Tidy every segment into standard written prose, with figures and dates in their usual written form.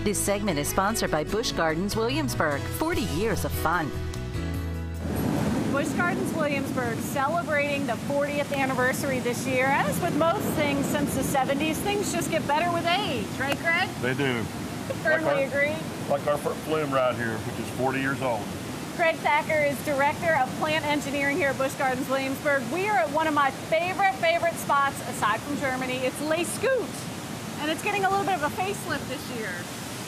This segment is sponsored by Busch Gardens Williamsburg. 40 years of fun. Busch Gardens Williamsburg celebrating the 40th anniversary this year. As with most things since the 70s, things just get better with age, right, Greg? They do. Firmly agree. Like our flume right here, which is 40 years old. Craig Thacker is Director of Plant Engineering here at Busch Gardens Williamsburg. We are at one of my favorite spots, aside from Germany. It's Les Scouts, and it's getting a little bit of a facelift this year.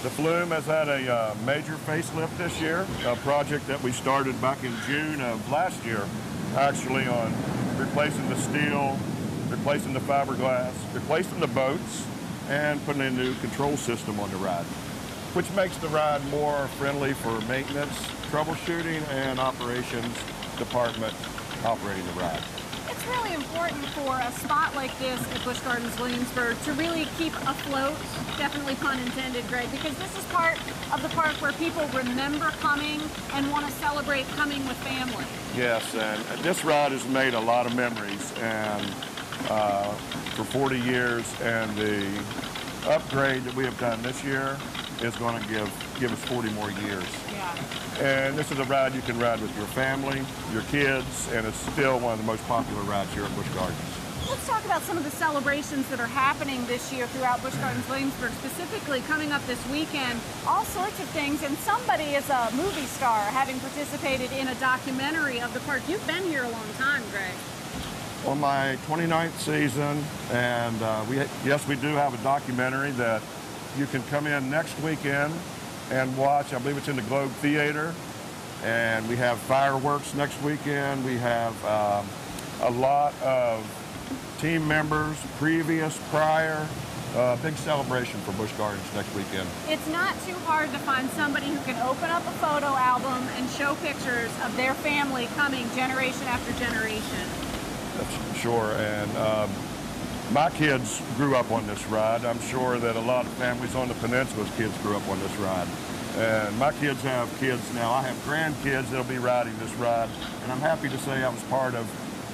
The flume has had a major facelift this year, a project that we started back in June of last year, actually on replacing the steel, replacing the fiberglass, replacing the boats, and putting a new control system on the ride, which makes the ride more friendly for maintenance, troubleshooting, and operations department operating the ride. It's really important for a spot like this at Busch Gardens Williamsburg to really keep afloat, definitely pun intended, Greg, because this is part of the park where people remember coming and want to celebrate coming with family. Yes, and this ride has made a lot of memories, and for 40 years, and the upgrade that we have done this year is going to give us 40 more years. Yeah. And this is a ride you can ride with your family, your kids, and it's still one of the most popular rides here at Busch Gardens. Let's talk about some of the celebrations that are happening this year throughout Busch Gardens Williamsburg, specifically coming up this weekend. All sorts of things, and somebody is a movie star having participated in a documentary of the park. You've been here a long time, Greg. On my 29th season, and yes, we do have a documentary that you can come in next weekend and watch. I believe it's in the Globe Theater, and we have fireworks next weekend. We have a lot of team members, prior, big celebration for Busch Gardens next weekend. It's not too hard to find somebody who can open up a photo album and show pictures of their family coming generation after generation. That's sure, and my kids grew up on this ride. I'm sure that a lot of families on the peninsula's kids grew up on this ride. And my kids have kids now. I have grandkids that'll be riding this ride. And I'm happy to say I was part of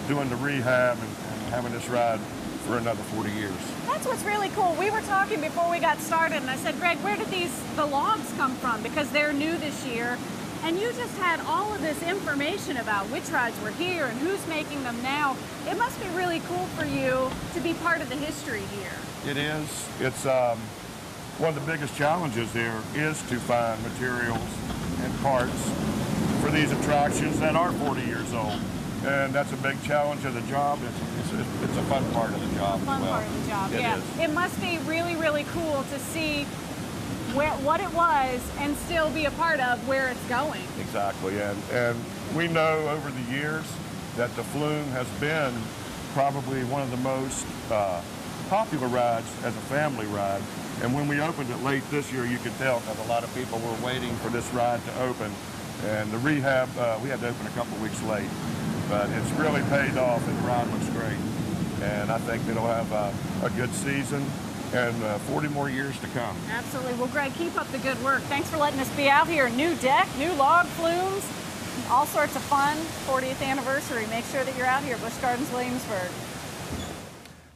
doing the rehab and having this ride for another 40 years. That's what's really cool. We were talking before we got started, and I said, Greg, where did the logs come from? Because they're new this year. And you just had all of this information about which rides were here and who's making them now. It must be really cool for you to be part of the history here. It is. It's one of the biggest challenges here is to find materials and parts for these attractions that are 40 years old. And that's a big challenge of the job. It's a fun part of the job as well. Fun part of the job, It yeah. is. It must be really cool to see what it was and still be a part of where it's going. Exactly, and we know over the years that the flume has been probably one of the most popular rides as a family ride. And when we opened it late this year, you could tell that a lot of people were waiting for this ride to open. And the rehab, we had to open a couple weeks late, but it's really paid off and the ride looks great. And I think it'll have a good season and 40 more years to come. Absolutely. Well, Greg, keep up the good work. Thanks for letting us be out here. New deck, new log flumes, all sorts of fun. 40th anniversary. Make sure that you're out here, Busch Gardens Williamsburg.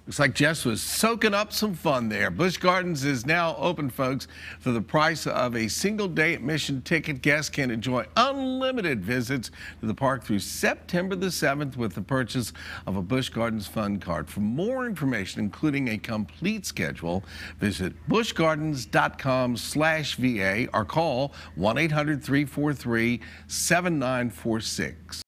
Looks like Jess was soaking up some fun there. Busch Gardens is now open, folks. For the price of a single-day admission ticket, guests can enjoy unlimited visits to the park through September the 7th with the purchase of a Busch Gardens Fun Card. For more information, including a complete schedule, visit buschgardens.com/VA or call 1-800-343-7946.